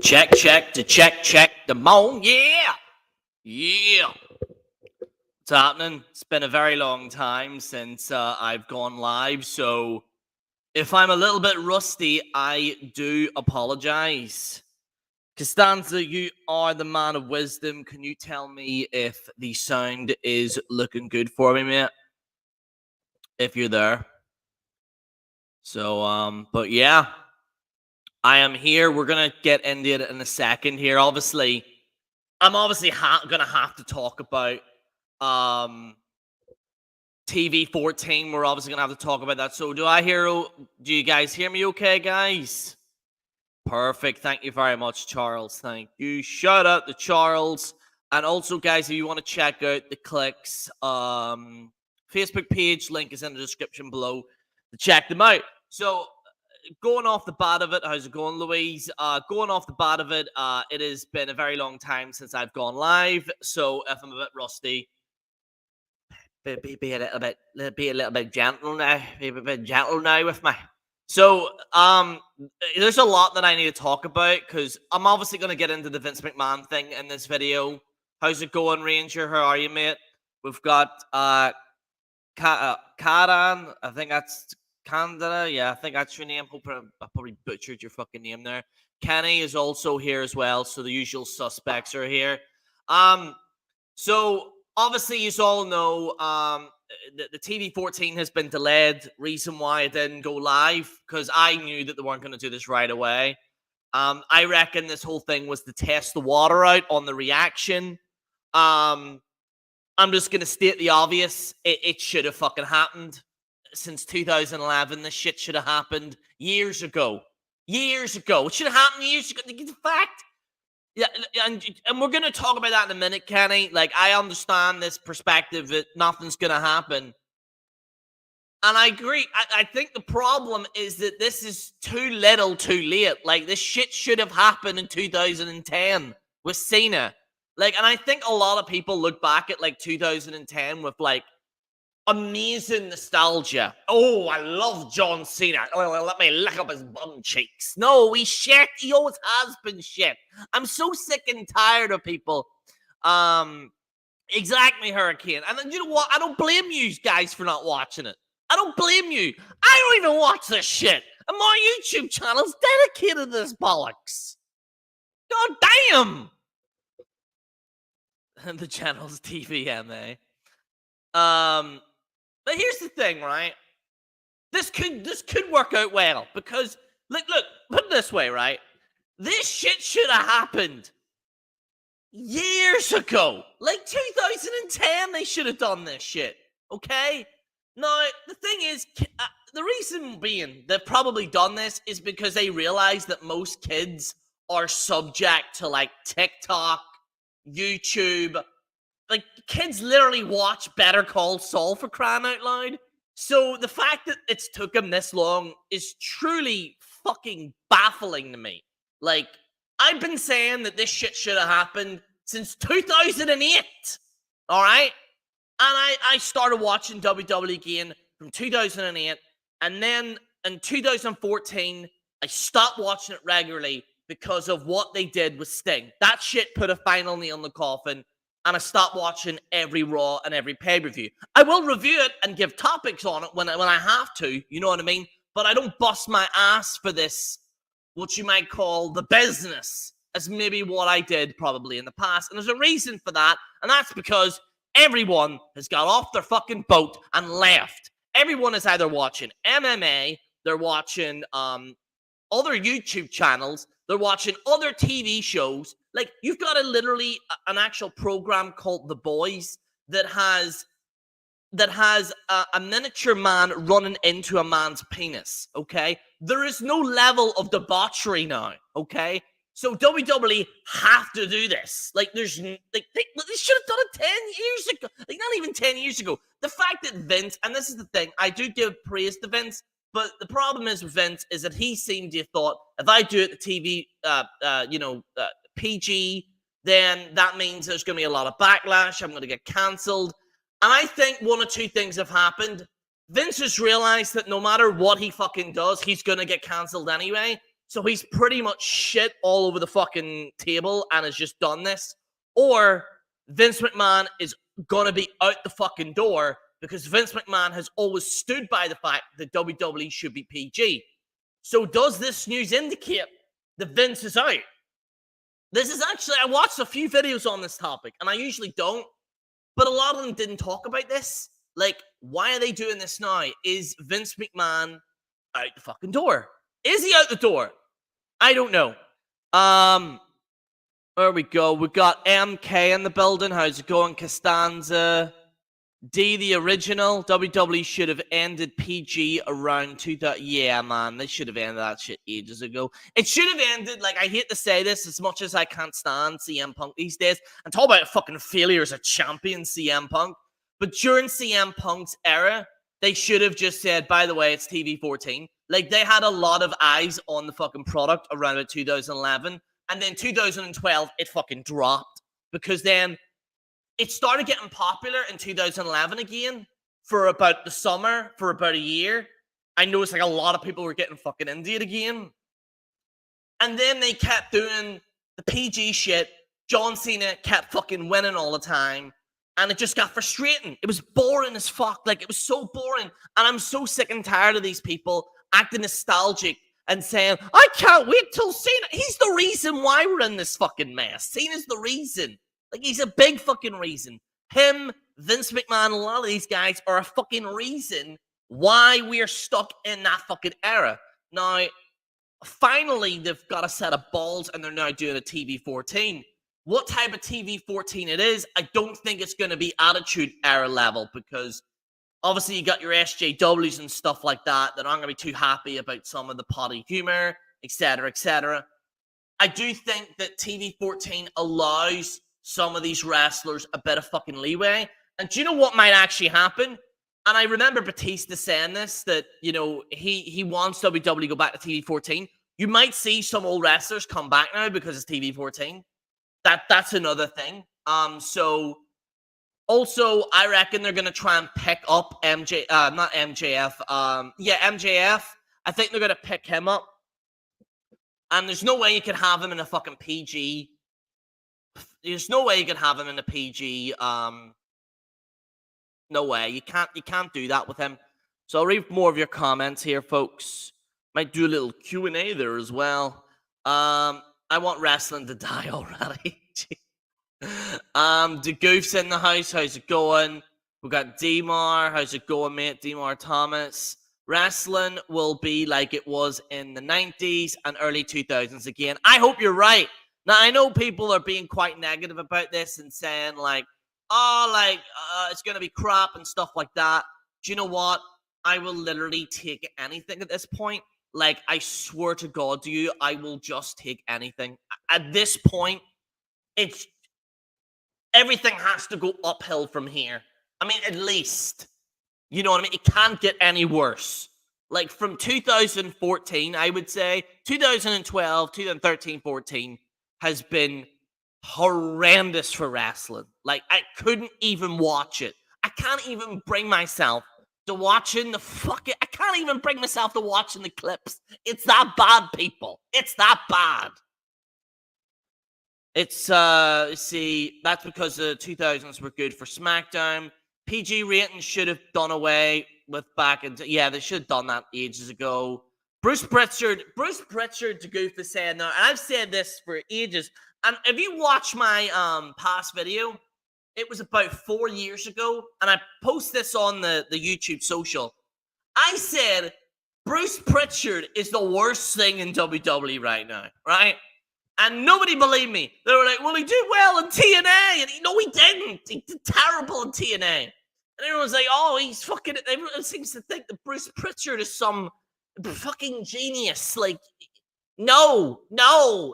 Check the moan. Yeah. What's happening? It's been a very long time since I've gone live, so if I'm a little bit rusty, I do apologize. Costanza, you are the man of wisdom. Can you tell me if the sound is looking good for me, mate? If you're there. So, but yeah, I am here. We're going to get into it in a second here. Obviously, I'm obviously going to have to talk about TV-14. We're obviously going to have to talk about that. So do you guys hear me okay, guys? Perfect. Thank you very much, Charles. Thank you. Shout out to Charles. And also, guys, if you want to check out the Kliq's Facebook page, link is in the description below to check them out. So, going off the bat of it, how's it going, Louise? Going off the bat of it, it has been a very long time since I've gone live. So, if I'm a bit rusty, be a little bit gentle now. Be a bit gentle now with me. So, there's a lot that I need to talk about because I'm obviously going to get into the Vince McMahon thing in this video. How's it going, Ranger? How are you, mate? We've got Karan. I think that's Candida. Yeah, I think that's your name. Hope I probably butchered your fucking name there. Kenny is also here as well, so the usual suspects are here. So obviously, you all know the TV-14 has been delayed. Reason why it didn't go live, because I knew that they weren't going to do this right away. I reckon this whole thing was to test the water out on the reaction. I'm just going to state the obvious. It should have fucking happened. Since 2011, this shit should have happened years ago. Years ago. It should have happened years ago. The fact... Yeah, and we're going to talk about that in a minute, Kenny. Like, I understand this perspective that nothing's going to happen. And I agree. I think the problem is that this is too little, too late. Like, this shit should have happened in 2010 with Cena. Like, and I think a lot of people look back at, like, 2010 with, like, amazing nostalgia. Oh, I love John Cena. Oh, let me lick up his bum cheeks. No, he's shit. He always has been shit. I'm so sick and tired of people. Exactly, Hurricane. And then you know what? I don't blame you guys for not watching it. I don't blame you. I don't even watch this shit. And my YouTube channel's dedicated to this bollocks. God damn. And the channel's TVMA. But here's the thing, right? This could work out well because look, put it this way, right? This shit should have happened years ago. Like 2010, they should have done this shit. Okay? Now, the thing is, the reason being they've probably done this is because they realize that most kids are subject to like TikTok, YouTube. Like, kids literally watch Better Call Saul, for crying out loud. So the fact that it's took him this long is truly fucking baffling to me. Like, I've been saying that this shit should have happened since 2008. All right? And I started watching WWE again from 2008. And then in 2014, I stopped watching it regularly because of what they did with Sting. That shit put a final nail in the coffin. And I stopped watching every Raw and every pay-per-view. I will review it and give topics on it when I have to, you know what I mean? But I don't bust my ass for this, what you might call the business, as maybe what I did probably in the past. And there's a reason for that, and that's because everyone has got off their fucking boat and left. Everyone is either watching MMA, they're watching other YouTube channels, they're watching other TV shows. Like, you've got literally an actual program called The Boys that has a miniature man running into a man's penis, okay? There is no level of debauchery now, okay? So WWE have to do this. Like, there's like they should have done it 10 years ago. Like, not even 10 years ago. The fact that Vince, and this is the thing, I do give praise to Vince, but the problem is with Vince is that he seemed to have thought, if I do it the TV, PG, then that means there's going to be a lot of backlash. I'm going to get cancelled. And I think one or two things have happened. Vince has realized that no matter what he fucking does, he's going to get cancelled anyway. So he's pretty much shit all over the fucking table and has just done this. Or Vince McMahon is going to be out the fucking door because Vince McMahon has always stood by the fact that WWE should be PG. So does this news indicate that Vince is out? This is actually, I watched a few videos on this topic, and I usually don't, but a lot of them didn't talk about this. Like, why are they doing this now? Is Vince McMahon out the fucking door? Is he out the door? I don't know. There we go. We got MK in the building. How's it going, Costanza? D, the original. WWE should have ended PG around 2000. Yeah, man. They should have ended that shit ages ago. It should have ended, like, I hate to say this as much as I can't stand CM Punk these days. And talk about fucking failure as a champion, CM Punk. But during CM Punk's era, they should have just said, by the way, it's TV-14. Like, they had a lot of eyes on the fucking product around 2011. And then 2012, it fucking dropped. Because then it started getting popular in 2011 again for about the summer, for about a year. I noticed, like, a lot of people were getting fucking into it again. And then they kept doing the PG shit. John Cena kept fucking winning all the time. And it just got frustrating. It was boring as fuck. Like, it was so boring. And I'm so sick and tired of these people acting nostalgic and saying, I can't wait till Cena. He's the reason why we're in this fucking mess. Cena's the reason. Like, he's a big fucking reason. Him, Vince McMahon, a lot of these guys are a fucking reason why we're stuck in that fucking era. Now, finally, they've got a set of balls and they're now doing a TV-14. What type of TV-14 it is, I don't think it's going to be Attitude Era level because obviously you got your SJWs and stuff like that that aren't going to be too happy about some of the potty humor, etc., etc. I do think that TV-14 allows some of these wrestlers a bit of fucking leeway. And do you know what might actually happen? And I remember Batista saying this, that, you know, he wants WWE to go back to TV-14. You might see some old wrestlers come back now because it's TV-14. That's another thing. So also I reckon they're gonna try and pick up MJF. I think they're gonna pick him up. And there's no way you can have him in a fucking PG. There's no way you can have him in a PG. No way. You can't do that with him. So I'll read more of your comments here, folks. Might do a little Q&A there as well. I want wrestling to die already. The Goof's in the house. How's it going? We got Demar. How's it going, mate? Demar Thomas. Wrestling will be like it was in the 90s and early 2000s again. I hope you're right. Now, I know people are being quite negative about this and saying, like, it's going to be crap and stuff like that. Do you know what? I will literally take anything at this point. Like, I swear to God to you, I will just take anything. At this point, it's everything has to go uphill from here. I mean, at least. You know what I mean? It can't get any worse. Like, from 2014, I would say, 2012, 2013, 14 has been horrendous for wrestling. Like, I couldn't even watch it. I can't even bring myself to watching the fucking... I can't even bring myself to watching the clips. It's that bad, people. It's that bad. It's, see, that's because the 2000s were good for SmackDown. PG ratings should have done away with back in... Yeah, they should have done that ages ago. Bruce Pritchard, to goof is saying now, and I've said this for ages, and if you watch my past video, it was about 4 years ago, and I post this on the YouTube social. I said Bruce Pritchard is the worst thing in WWE right now, right? And nobody believed me. They were like, well, he did well in TNA. And no, he didn't. He did terrible in TNA. And everyone's like, oh, he's fucking... Everyone seems to think that Bruce Pritchard is some fucking genius. Like, no.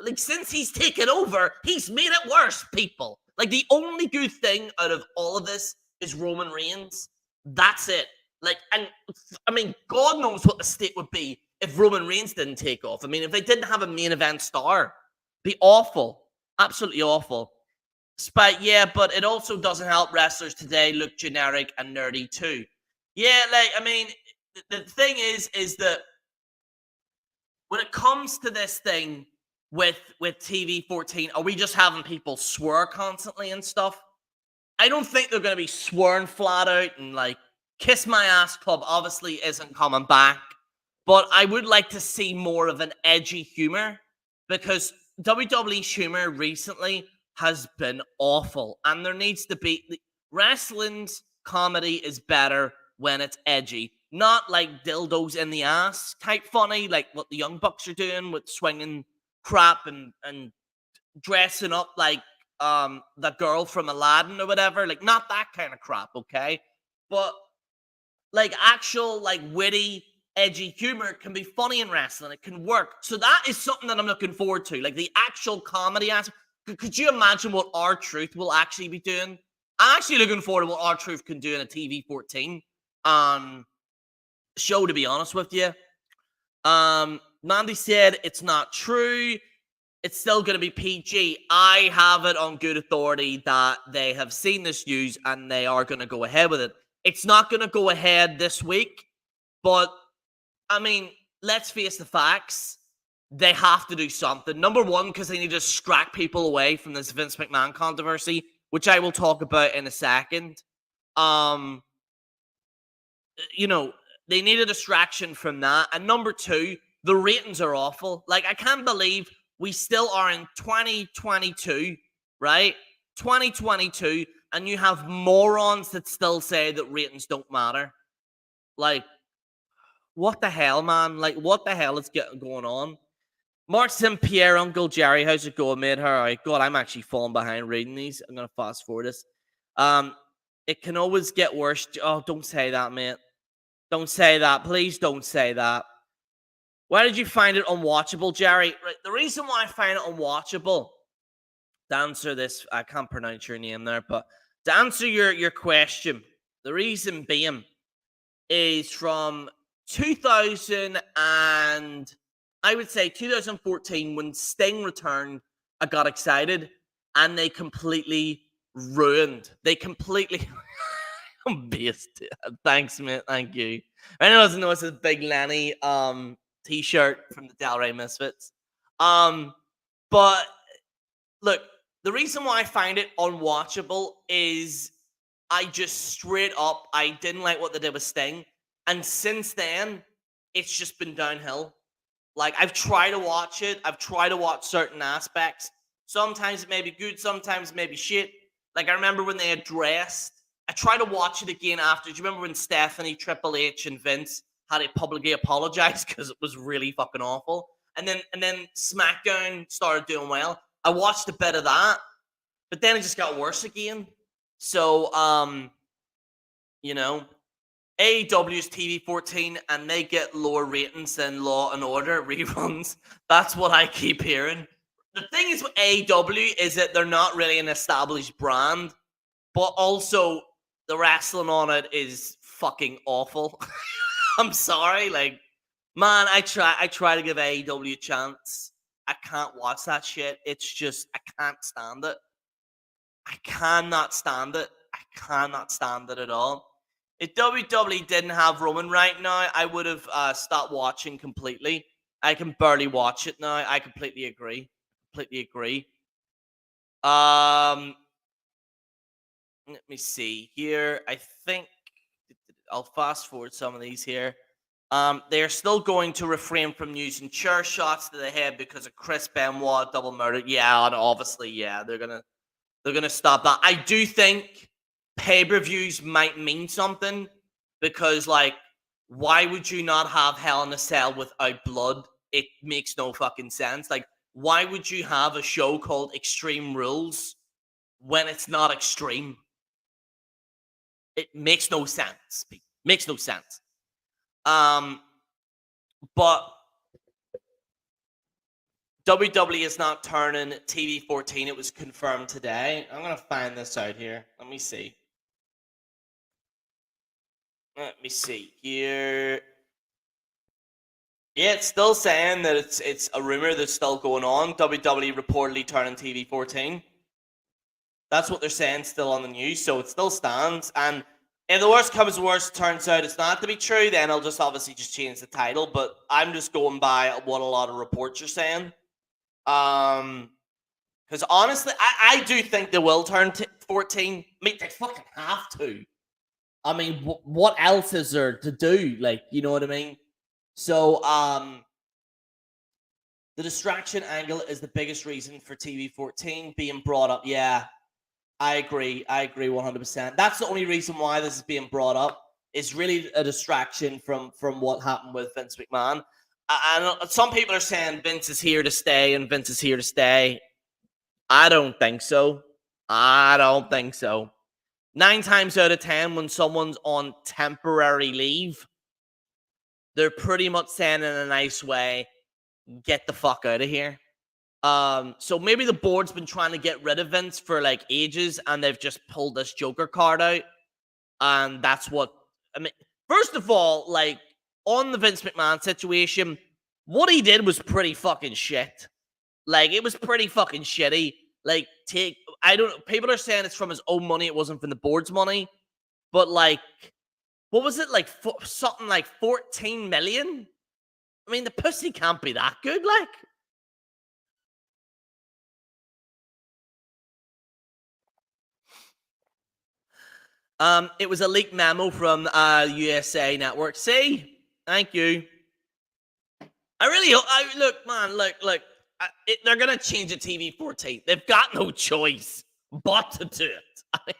Like, since he's taken over, he's made it worse, people. Like, the only good thing out of all of this is Roman Reigns. That's it. Like, and, I mean, God knows what the state would be if Roman Reigns didn't take off. I mean, if they didn't have a main event star... Be awful. Absolutely awful. Yeah, but it also doesn't help wrestlers today look generic and nerdy too. Yeah, like, I mean, the thing is that when it comes to this thing with TV-14, are we just having people swear constantly and stuff? I don't think they're going to be swearing flat out and like Kiss My Ass Club obviously isn't coming back. But I would like to see more of an edgy humor because WWE's humor recently has been awful. And there needs to be wrestling's comedy is better when it's edgy, not like dildos in the ass type funny, like what the Young Bucks are doing with swinging crap and dressing up like the girl from Aladdin or whatever. Like, not that kind of crap, okay? But like actual, like witty, edgy humor can be funny in wrestling. It can work. So that is something that I'm looking forward to. Like the actual comedy aspect. Could you imagine what R-Truth will actually be doing? I'm actually looking forward to what R-Truth can do in a TV-14 show, to be honest with you. Mandy said it's not true. It's still going to be PG. I have it on good authority that they have seen this news and they are going to go ahead with it. It's not going to go ahead this week, but I mean, let's face the facts. They have to do something. Number one, because they need to distract people away from this Vince McMahon controversy, which I will talk about in a second. You know, they need a distraction from that. And number two, the ratings are awful. Like, I can't believe we still are in 2022, right? 2022, and you have morons that still say that ratings don't matter. Like, what the hell, man? Like, what the hell is going on? Mark St. Pierre, Uncle Jerry, how's it going, mate? All right, God, I'm actually falling behind reading these. I'm gonna fast forward this. It can always get worse. Oh, don't say that, mate. Don't say that. Please don't say that. Why did you find it unwatchable, Jerry? Right, the reason why I find it unwatchable, to answer this, I can't pronounce your name there, but to answer your question, the reason being is from 2000 and I would say 2014 when Sting returned, I got excited and they completely ruined. They completely I'm based. Thanks, mate. Thank you. I know it's a big Lenny t-shirt from the Delray Misfits. But look, the reason why I find it unwatchable is I just straight up I didn't like what they did with Sting. And since then, it's just been downhill. Like, I've tried to watch it. I've tried to watch certain aspects. Sometimes it may be good. Sometimes it may be shit. Like, I remember when they addressed. I tried to watch it again after. Do you remember when Stephanie, Triple H, and Vince had to publicly apologize because it was really fucking awful? And then SmackDown started doing well. I watched a bit of that, but then it just got worse again. So, you know, AEW's TV-14 and they get lower ratings than Law and Order reruns. That's what I keep hearing. The thing is with AEW is that they're not really an established brand, but also the wrestling on it is fucking awful. I'm sorry, like, man, I try to give AEW a chance. I can't watch that shit. It's just, I can't stand it. I cannot stand it. I cannot stand it at all. If WWE didn't have Roman right now, I would have stopped watching completely. I can barely watch it now. I completely agree. Completely agree. Let me see here. I think I'll fast forward some of these here. They're still going to refrain from using chair shots to the head because of Chris Benoit double murder. Yeah, and obviously, yeah, they're gonna stop that. I do think pay-per-views might mean something because, like, why would you not have Hell in a Cell without blood? It makes no fucking sense. Like, why would you have a show called Extreme Rules when it's not extreme? It makes no sense. Makes no sense. But WWE is not turning TV-14. It was confirmed today. I'm gonna find this out here. Let me see. Let me see here. Yeah, it's still saying that it's a rumor that's still going on. WWE reportedly turning TV-14. That's what they're saying still on the news, so it still stands. And If the worst comes to worst, turns out it's not to be true, then I'll just obviously just change the title. But I'm just going by what a lot of reports are saying. Because honestly, I do think they will turn 14. I mean, they fucking have to. I mean, what else is there to do? Like, you know what I mean? So, the distraction angle is the biggest reason for TV-14 being brought up. Yeah, I agree 100%. That's the only reason why this is being brought up. It's really a distraction from what happened with Vince McMahon. And some people are saying Vince is here to stay and Vince is here to stay. I don't think so. 9 times out of 10, when someone's on temporary leave, they're pretty much saying in a nice way, get the fuck out of here. So maybe the board's been trying to get rid of Vince for like ages, and they've just pulled this Joker card out. And that's what, I mean, first of all, like, on the Vince McMahon situation, what he did was pretty fucking shit. Like, it was pretty fucking shitty. Like, people are saying it's from his own money, it wasn't from the board's money. But, like, what was it? Like, something like 14 million? I mean, the pussy can't be that good, like. It was a leaked memo from USA Network. See? Thank you. I really hope, look, man, look, they're going to change the TV-14. They've got no choice but to do it. I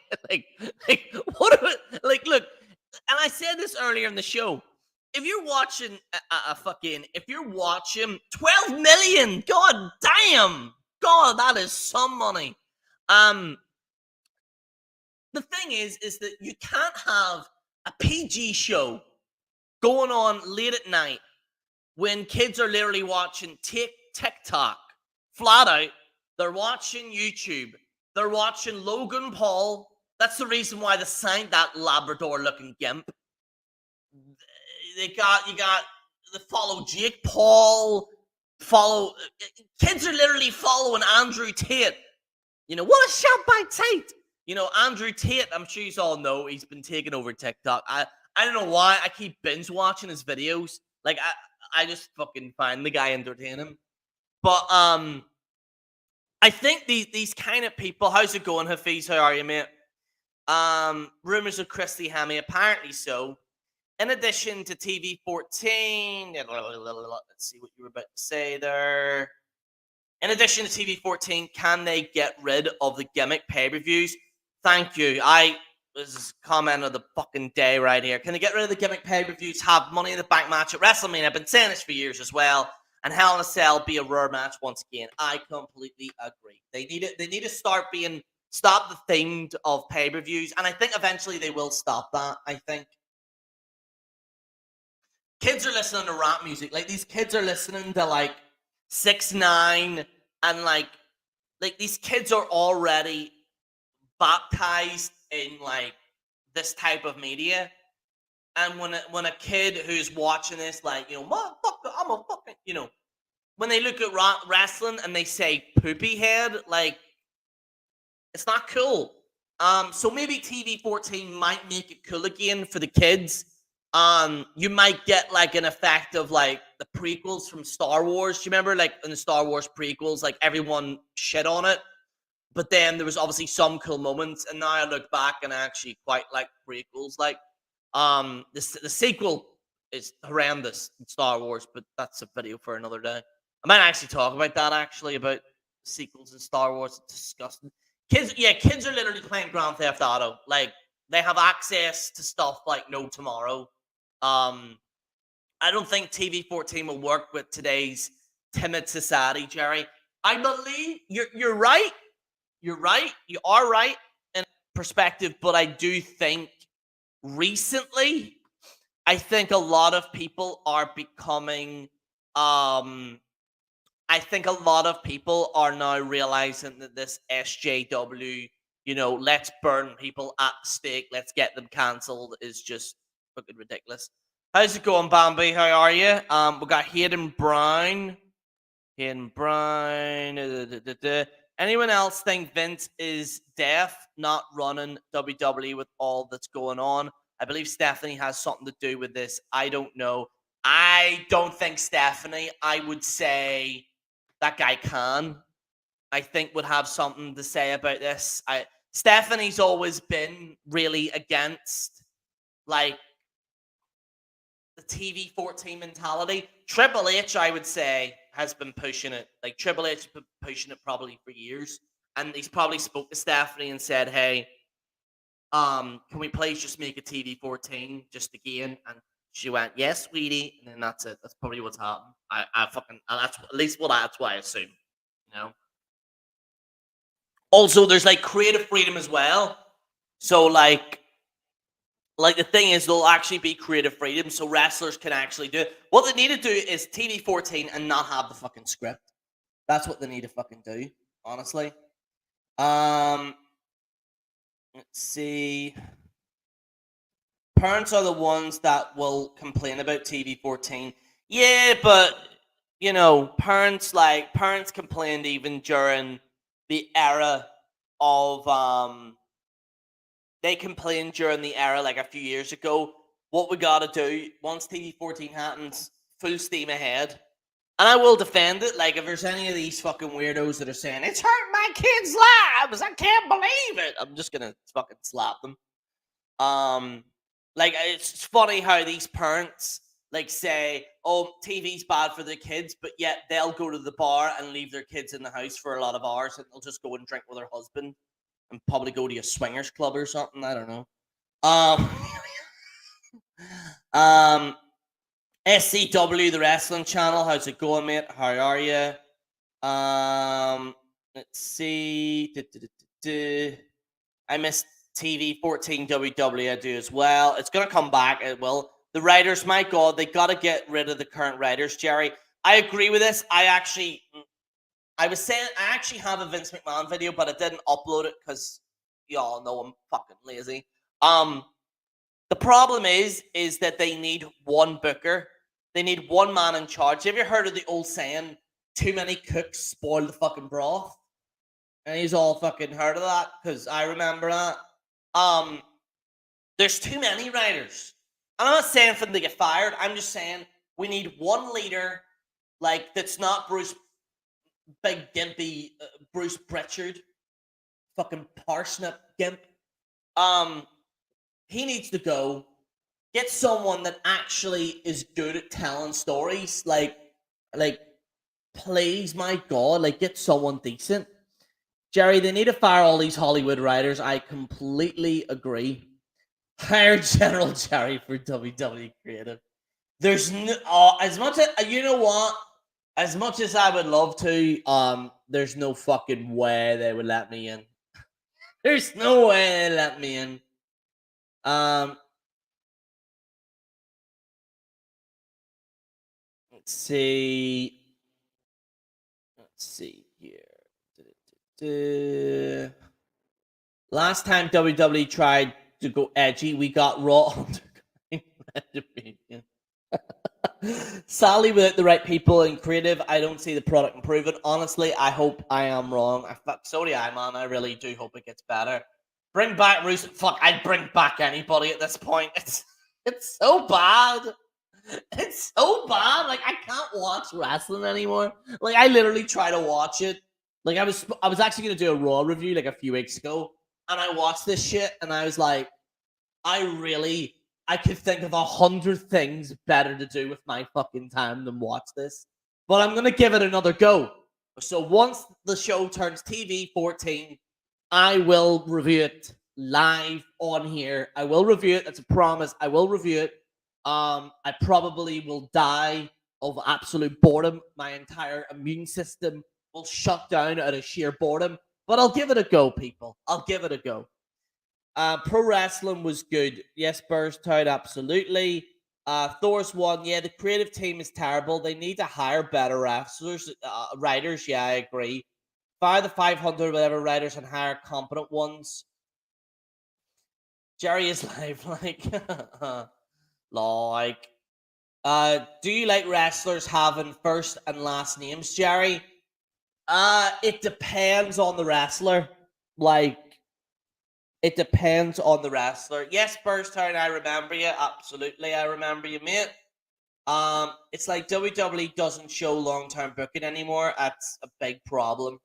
mean, what about, like, look, and I said this earlier in the show. If you're watching if you're watching 12 million, god damn, god, that is some money. The thing is that you can't have a PG show going on late at night when kids are literally watching TikTok flat out. They're watching YouTube. They're watching Logan Paul. That's the reason why they signed that Labrador-looking gimp. You got the follow Jake Paul. Kids are literally following Andrew Tate. You know, what a shout by Tate. You know, Andrew Tate, I'm sure you all know, he's been taking over TikTok. I don't know why I keep binge watching his videos. Like, I just fucking find the guy entertaining. But I think these kind of people, how's it going, Hafiz? How are you, mate? Rumors of Christy Hemme, apparently so. In addition to TV-14, let's see what you were about to say there. In addition to TV-14, can they get rid of the gimmick pay-per-views? Thank you. This is a comment of the fucking day right here. Can they get rid of the gimmick pay-per-views, have Money in the Bank match at WrestleMania? I've been saying this for years as well. And Hell in a Cell be a rare match once again. I completely agree. They need to stop the themed of pay-per-views. And I think eventually they will stop that, I think. Kids are listening to rap music. Like, these kids are listening to, like, 6ix9ine, and like these kids are already baptized in like this type of media. And when a kid who's watching this, like, you know, motherfucker, I'm a fucking, you know, when they look at wrestling and they say poopy head, like, it's not cool. So maybe TV-14 might make it cool again for the kids. You might get like an effect of like the prequels from Star Wars. Do you remember, like, in the Star Wars prequels, like, everyone shit on it, but then there was obviously some cool moments. And now I look back and I actually quite like prequels. Like, the sequel is horrendous in Star Wars, but that's a video for another day. I might actually talk about that, actually, about sequels in Star Wars. It's disgusting. Kids are literally playing Grand Theft Auto. Like, they have access to stuff like no tomorrow. I don't think TV-14 will work with today's timid society, Jerry. I believe you're right. You're right. You are right in perspective, but I do think recently, I think a lot of people are becoming, I think a lot of people are now realizing that this SJW, you know, let's burn people at the stake, let's get them cancelled, is just fucking ridiculous. How's it going, Bambi? How are you? We got Hayden Brown. Anyone else think Vince is deaf, not running WWE with all that's going on? I believe Stephanie has something to do with this. I don't know. I don't think Stephanie, I would say that guy Khan, I think would have something to say about this. Stephanie's always been really against like the TV-14 mentality. Triple H, I would say, has been pushing it. Like Triple H has been pushing it probably for years. And he's probably spoke to Stephanie and said, hey, can we please just make a TV-14 just again? And she went, yes, sweetie. And then that's it. That's probably what's happened. That's at least that's what I assume. You know? Also, there's like creative freedom as well. So like the thing is, there'll actually be creative freedom, so wrestlers can actually do it. What they need to do is TV-14 and not have the fucking script. That's what they need to fucking do, honestly. Let's see. Parents are the ones that will complain about TV-14. Yeah, but you know, parents complained even during the era of they complained during the era like a few years ago. What we gotta do once TV-14 happens, full steam ahead. And I will defend it. Like if there's any of these fucking weirdos that are saying it's hurt my kids' lives, I can't believe it, I'm just gonna fucking slap them. Like it's funny how these parents like say, "Oh, TV's bad for their kids," but yet they'll go to the bar and leave their kids in the house for a lot of hours, and they'll just go and drink with their husband and probably go to a swingers club or something. I don't know. SCW, the wrestling channel. How's it going, mate? How are you? Let's see. I missed TV-14 WWE. I do as well. It's gonna come back. It will. The writers, my God, they gotta get rid of the current writers, Jerry. I agree with this. I was saying I actually have a Vince McMahon video, but I didn't upload it because y'all know I'm fucking lazy. The problem is that they need one booker. They need one man in charge. Have you heard of the old saying, too many cooks spoil the fucking broth? And he's all fucking heard of that because I remember that. There's too many writers. And I'm not saying for them to get fired. I'm just saying we need one leader, like that's not big gimpy Bruce Pritchard, fucking parsnip gimp. He needs to go. Get someone that actually is good at telling stories. Like, please, my God, like get someone decent. Jerry, they need to fire all these Hollywood writers. I completely agree. Hire General Jerry for WWE Creative. There's no as much as you know what. As much as I would love to, there's no fucking way they would let me in. There's no way they let me in. Let's see. Let's see here. Last time WWE tried to go edgy, we got Raw. Sadly, without the right people and creative, I don't see the product improving. Honestly, I hope I am wrong. So do I, man. I really do hope it gets better. Bring back Russo. Fuck, I'd bring back anybody at this point. It's so bad. It's so bad. Like I can't watch wrestling anymore. Like I literally try to watch it. Like I was actually gonna do a Raw review like a few weeks ago, and I watched this shit, and I was like, I could think of 100 things better to do with my fucking time than watch this. But I'm gonna give it another go. So once the show turns TV-14, I will review it live on here. I will review it. That's a promise. I will review it. I probably will die of absolute boredom. My entire immune system will shut down out of sheer boredom. But I'll give it a go, people. I'll give it a go. Pro wrestling was good. Yes, Burst Town, absolutely. Thor's one. Yeah, the creative team is terrible. They need to hire better wrestlers, writers. Yeah, I agree. Fire the 500 whatever writers and hire competent ones. Jerry is live, like, do you like wrestlers having first and last names, Jerry? It depends on the wrestler. Like, It depends on the wrestler. Yes, Burstown, I remember you. Absolutely, I remember you, mate. It's like WWE doesn't show long-term booking anymore. That's a big problem.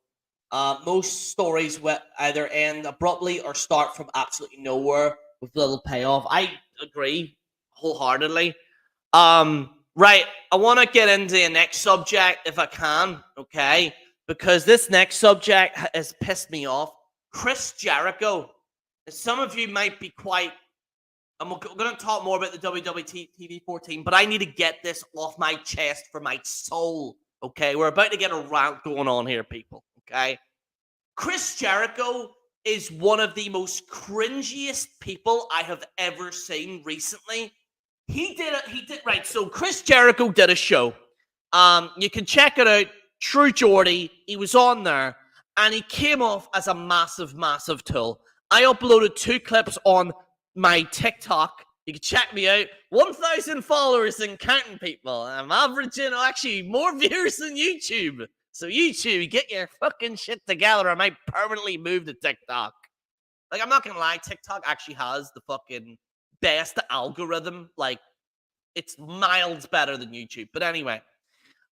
Most stories will either end abruptly or start from absolutely nowhere with little payoff. I agree wholeheartedly. Right. I want to get into the next subject if I can, okay? Because this next subject has pissed me off. Chris Jericho. Some of you might be quite. I'm going to talk more about the WWE TV-14, but I need to get this off my chest for my soul, okay? We're about to get a rant going on here, people, okay? Chris Jericho is one of the most cringiest people I have ever seen recently. He did right. So Chris Jericho did a show. You can check it out. True Geordie. He was on there, and he came off as a massive tool. I uploaded 2 clips on my TikTok. You can check me out. 1,000 followers and counting, people. I'm averaging actually more viewers than YouTube. So YouTube, get your fucking shit together. I might permanently move to TikTok. Like, I'm not gonna lie, TikTok actually has the fucking best algorithm. Like, it's miles better than YouTube. But anyway,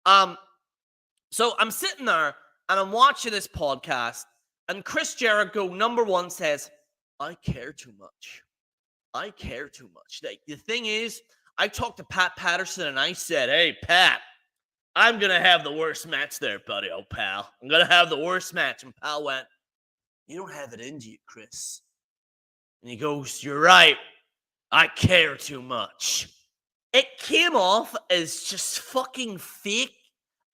so I'm sitting there and I'm watching this podcast, and Chris Jericho, number one, says, I care too much. I care too much. Like, the thing is, I talked to Pat Patterson and I said, hey, Pat, I'm going to have the worst match there, buddy, old pal. I'm going to have the worst match. And pal went, you don't have it in you, Chris. And he goes, you're right. I care too much. It came off as just fucking fake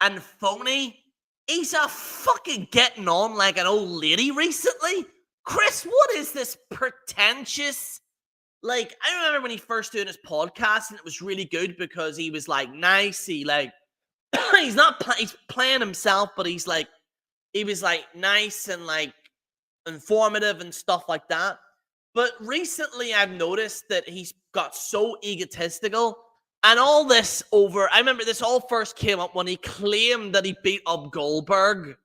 and phony. He's a fucking getting on like an old lady recently. Chris, what is this pretentious? Like, I remember when he first doing his podcast, and it was really good because he was like nice. He like, he's playing himself, but he was like nice and like informative and stuff like that. But recently I've noticed that he's got so egotistical, and all this over. I remember this all first came up when he claimed that he beat up Goldberg.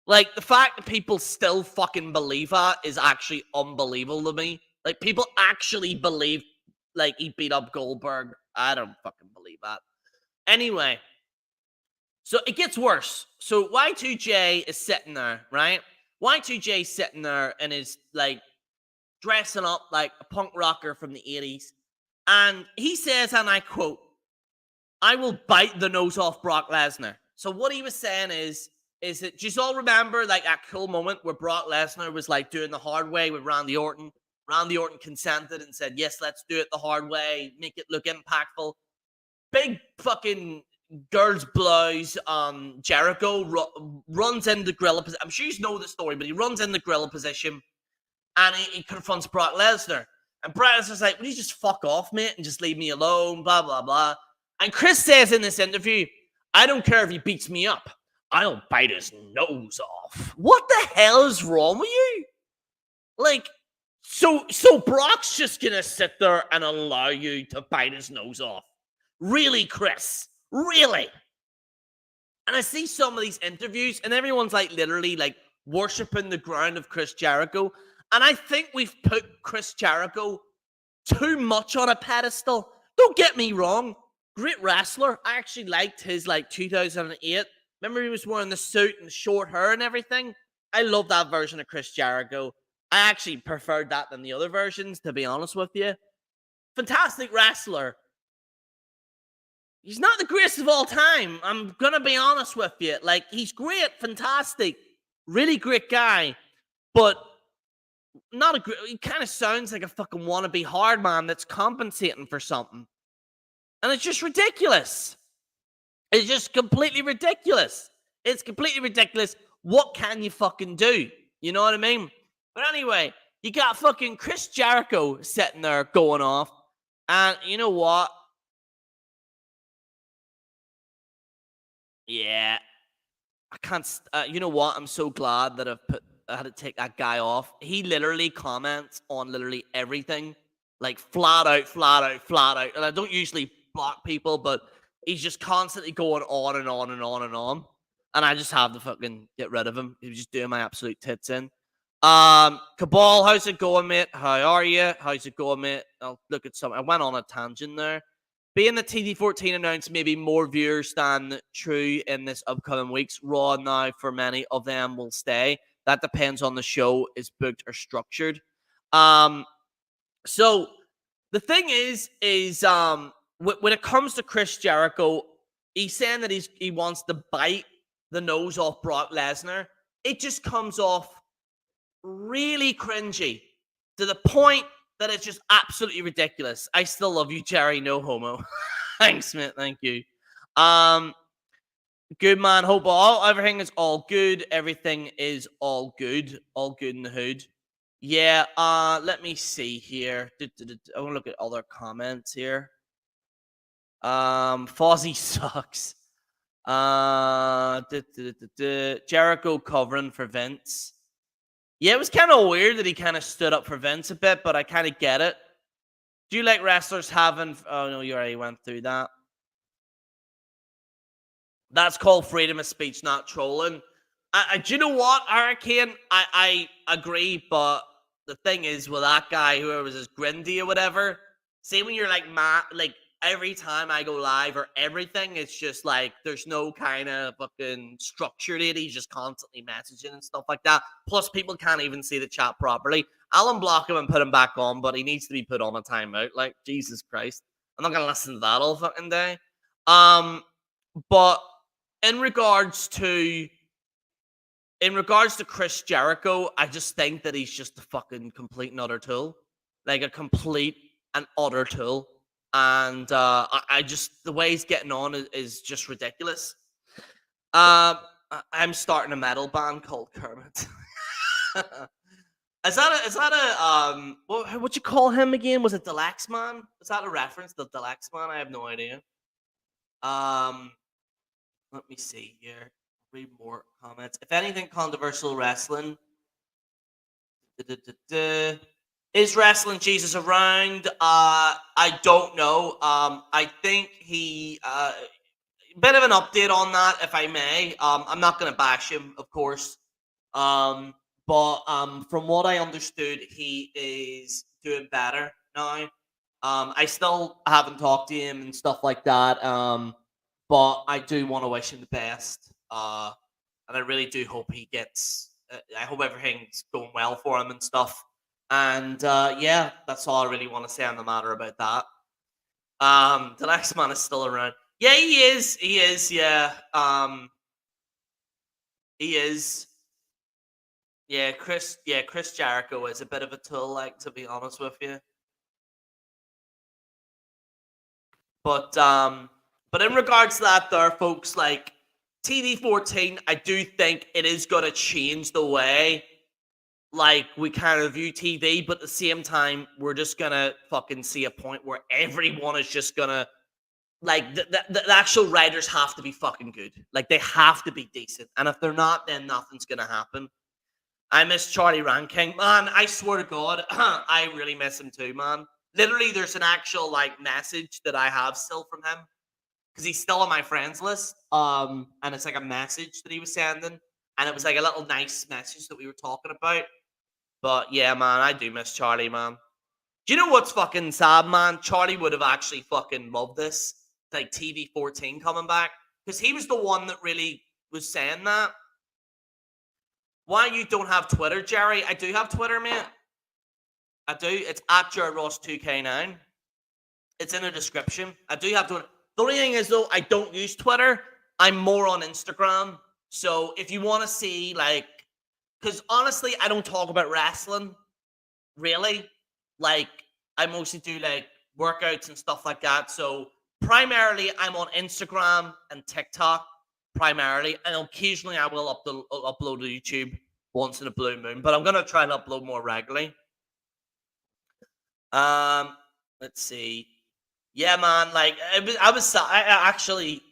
Like, the fact that people still fucking believe that is actually unbelievable to me. Like, people actually believe, like, he beat up Goldberg. I don't fucking believe that. Anyway, so it gets worse. So Y2J is sitting there, right? Y2J is sitting there and is, like, dressing up like a punk rocker from the 80s. And he says, and I quote, I will bite the nose off Brock Lesnar. So what he was saying is that just all remember like that cool moment where Brock Lesnar was like doing the hard way with Randy Orton. Randy Orton consented and said, yes, let's do it the hard way, make it look impactful. Big fucking girls' blouse. Jericho runs into gorilla position. I'm sure you know the story, but he runs in the gorilla position and he confronts Brock Lesnar. And Brock Lesnar's like, will you just fuck off, mate, and just leave me alone, blah, blah, blah. And Chris says in this interview, I don't care if he beats me up. I'll bite his nose off. What the hell is wrong with you? Like, so Brock's just gonna sit there and allow you to bite his nose off? Really, Chris? Really? And I see some of these interviews, and everyone's like literally like worshiping the ground of Chris Jericho. And I think we've put Chris Jericho too much on a pedestal. Don't get me wrong. Great wrestler. I actually liked his like 2008. Remember he was wearing the suit and the short hair and everything? I love that version of Chris Jericho. I actually preferred that than the other versions, to be honest with you. Fantastic wrestler. He's not the greatest of all time. I'm going to be honest with you. Like, he's great, fantastic, really great guy. But not a great, he kind of sounds like a fucking wannabe hard man that's compensating for something. And it's just ridiculous. It's just completely ridiculous. It's completely ridiculous. What can you fucking do? You know what I mean? But anyway, you got fucking Chris Jericho sitting there going off. And you know what? Yeah. I can't, you know what? I'm so glad that I had to take that guy off. He literally comments on literally everything. Like flat out. And I don't usually block people, but he's just constantly going on and on and on and on. And I just have to fucking get rid of him. He was just doing my absolute tits in. Cabal, how's it going, mate? How are you? How's it going, mate? I'll look at some. I went on a tangent there. Being the TV-14 announced maybe more viewers than true in this upcoming weeks. Raw now for many of them will stay. That depends on the show is booked or structured. So the thing is when it comes to Chris Jericho, he's saying that he wants to bite the nose off Brock Lesnar. It just comes off really cringy to the point that it's just absolutely ridiculous. I still love you, Jerry. No homo. Thanks, mate. Thank you. Good man. Hope everything is all good. Everything is all good. All good in the hood. Yeah. Let me see here. I want to look at other comments here. Fozzy sucks. Jericho covering for Vince. Yeah, it was kind of weird that he kind of stood up for Vince a bit, but I kind of get it. Do you like wrestlers having... Oh, no, you already went through that. That's called freedom of speech, not trolling. Do you know what, Hurricane? I agree, but the thing is with that guy, whoever was his Grindy or whatever, say when you're like, every time I go live or everything, it's just like there's no kind of fucking structure to it. He's just constantly messaging and stuff like that. Plus, people can't even see the chat properly. I'll unblock him and put him back on, but he needs to be put on a timeout. Like, Jesus Christ. I'm not going to listen to that all fucking day. But in regards to Chris Jericho, I just think that he's just a fucking complete and utter tool. Like a complete and utter tool. And I just, the way he's getting on is just ridiculous. I'm starting a metal band called Kermit. Is that a what'd you call him again? Was it Deluxe Man? Is that a reference to Deluxe Man? I have no idea. Let me see here. Read more comments. If anything, controversial wrestling. Is Wrestling Jesus around? I don't know. I think he bit of an update on that, if I may. I'm not gonna bash him, of course. But from what I understood, he is doing better now. I still haven't talked to him and stuff like that. But I do want to wish him the best. And I really do hope he gets. I hope everything's going well for him and stuff. And yeah, that's all I really want to say on the matter about that. The next man is still around. Yeah, he is. He is. Yeah. He is. Yeah, Chris Jericho is a bit of a tool, like, to be honest with you. But in regards to that, there, folks, like TV-14, I do think it is gonna change the way, like, we kind of view TV, but at the same time, we're just gonna fucking see a point where everyone is just gonna, like, the actual writers have to be fucking good. Like, they have to be decent. And if they're not, then nothing's gonna happen. I miss Charlie Ranking. Man, I swear to God, I really miss him too, man. Literally, there's an actual, like, message that I have still from him. Because he's still on my friends list. And it's like a message that he was sending. And it was like a little nice message that we were talking about. But yeah, man, I do miss Charlie, man. Do you know what's fucking sad, man? Charlie would have actually fucking loved this. Like TV-14 coming back. Because he was the one that really was saying that. Why you don't have Twitter, Jerry? I do have Twitter, mate. I do. It's at JaredRoss2K9. It's in the description. I do have Twitter. The only thing is, though, I don't use Twitter. I'm more on Instagram. So if you want to see, like, because honestly, I don't talk about wrestling, really. Like, I mostly do, like, workouts and stuff like that. So primarily, I'm on Instagram and TikTok, primarily. And occasionally, I will upload to YouTube once in a blue moon. But I'm going to try and upload more regularly. Let's see. Yeah, man, like, I actually,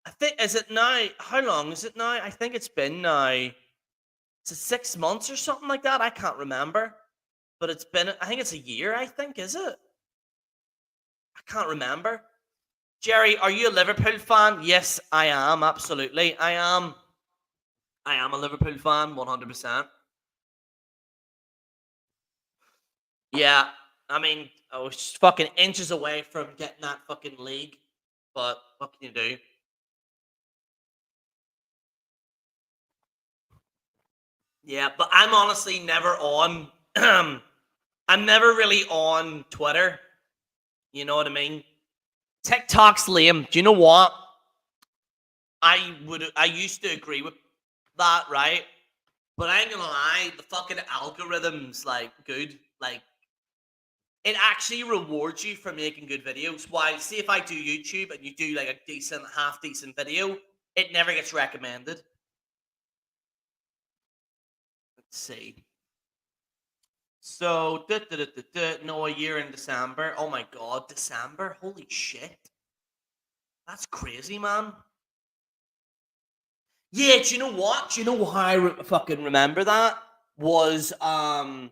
I think, is it now, how long is it now? I think it's been now, is it 6 months or something like that? I can't remember, but it's been, I think it's a year, I think, is it? I can't remember. Jerry, are you a Liverpool fan? Yes, I am, absolutely. I am a Liverpool fan, 100%. Yeah, I mean, I was just fucking inches away from getting that fucking league, but what can you do? Yeah, but I'm honestly never on. I'm never really on Twitter. You know what I mean? TikTok's lame. Do you know what? I used to agree with that, right? But I ain't gonna lie, the fucking algorithm's like good. Like it actually rewards you for making good videos. Why? See, if I do YouTube and you do like a decent, half decent video, it never gets recommended. Let's see. So, no, a year in December. Oh my god, December? Holy shit. That's crazy, man. Yeah, do you know what? Do you know how I fucking remember that? Was, I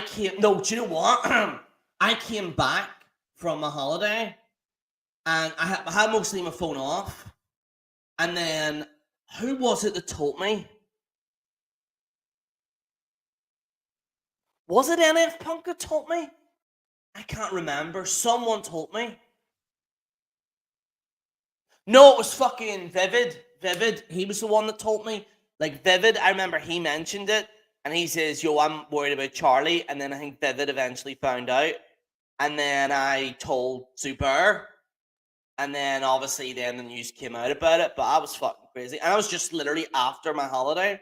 came, no, do you know what? I came back from a holiday and I had mostly my phone off. And then, who was it that told me? Was it NF Punk that told me? I can't remember. Someone told me. No, it was fucking Vivid. Vivid. He was the one that told me. Like, Vivid, I remember he mentioned it. And he says, yo, I'm worried about Charlie. And then I think Vivid eventually found out. And then I told Super. And then obviously then the news came out about it. But I was fucking crazy. And I was just literally after my holiday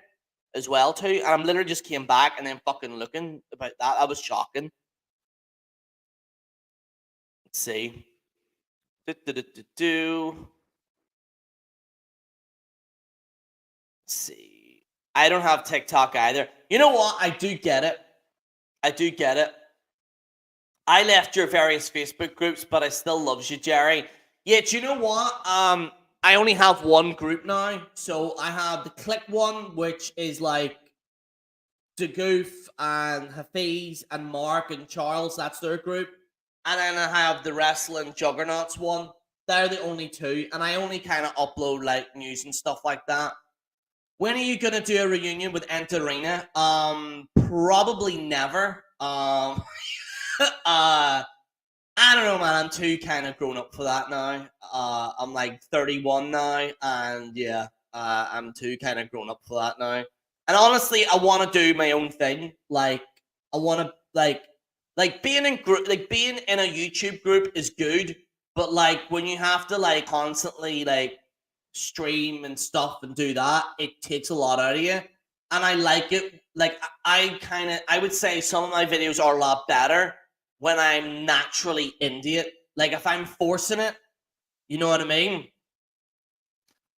as well too. And I'm literally just came back and then fucking looking about that. That was shocking. Let's see. Let's see. I don't have TikTok either. You know what? I do get it. I do get it. I left your various Facebook groups, but I still loves you, Jerry. Yeah, do you know what? I only have one group now. So I have the Kliq one, which is like the Goof and Hafiz and Mark and Charles. That's their group. And then I have the Wrestling Juggernauts one. They're the only two. And I only kind of upload like news and stuff like that. When are you gonna do a reunion with Enterina? Probably never. I don't know, man. I'm too kind of grown up for that now. I'm like 31 now, and yeah, I'm too kind of grown up for that now. And honestly, I want to do my own thing. Like, I want to like being in group, like being in a YouTube group is good, but like when you have to like constantly like stream and stuff and do that, it takes a lot out of you. And I like it. Like I would say some of my videos are a lot better when I'm naturally into it. Like if I'm forcing it, you know what I mean?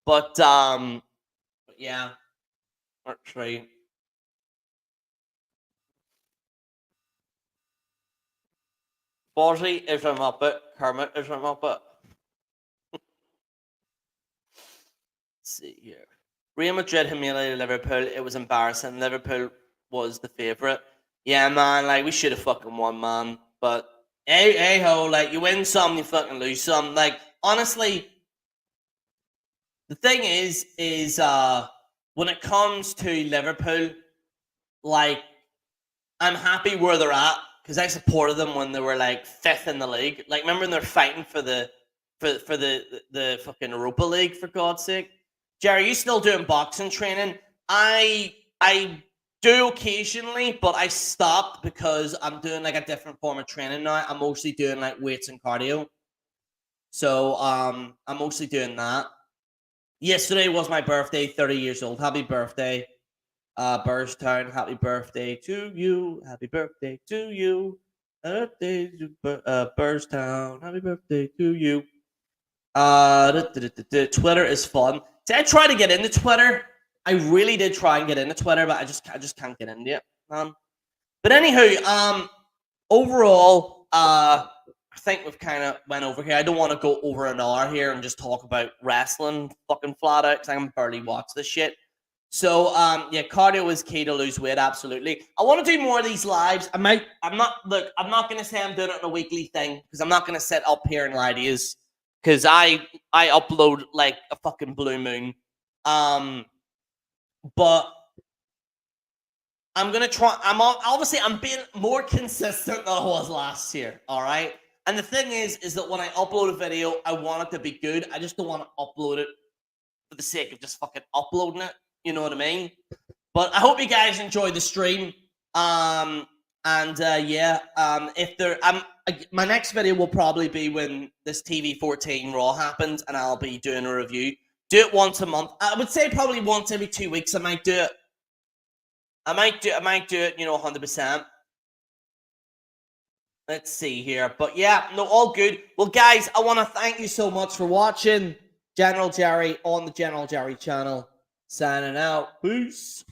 But yeah. That's right. Fozzie is a Muppet. Kermit is a Muppet. Let's see here. Real Madrid humiliated Liverpool. It was embarrassing. Liverpool was the favourite. Yeah, man. Like we should have fucking won, man. But hey ho, like you win some, you fucking lose some. Like honestly, the thing is when it comes to Liverpool, like I'm happy where they're at because I supported them when they were like fifth in the league. Like remember when they're fighting for the fucking Europa League, for God's sake. Jerry, you still doing boxing training? I do occasionally, but I stopped because I'm doing like a different form of training now. I'm mostly doing like weights and cardio. So I'm mostly doing that. Yesterday was my birthday, 30 years old. Happy birthday, Burstown. Happy birthday to you. Happy birthday to you. Birthday to Burstown. Happy birthday to you. Twitter is fun. See, I tried to get into Twitter. I really did try and get into Twitter, but I just can't get into it, man. But anywho, overall, I think we've kind of went over here. I don't want to go over an hour here and just talk about wrestling fucking flat out because I can barely watch this shit. So, yeah, cardio is key to lose weight. Absolutely. I want to do more of these lives. I'm not going to say I'm doing it on a weekly thing because I'm not going to sit up here and lie to you because I upload like a fucking blue moon. But I'm going to try. Obviously, I'm being more consistent than I was last year. All right. And the thing is that when I upload a video, I want it to be good. I just don't want to upload it for the sake of just fucking uploading it. You know what I mean? But I hope you guys enjoyed the stream. If there, my next video will probably be when this TV-14 Raw happens, and I'll be doing a review. Do it once a month. I would say probably once every 2 weeks. I might do it. I might do it. 100%. Let's see here. But yeah, no, all good. Well, guys, I want to thank you so much for watching. General Jerry on the General Jerry channel. Signing out. Peace.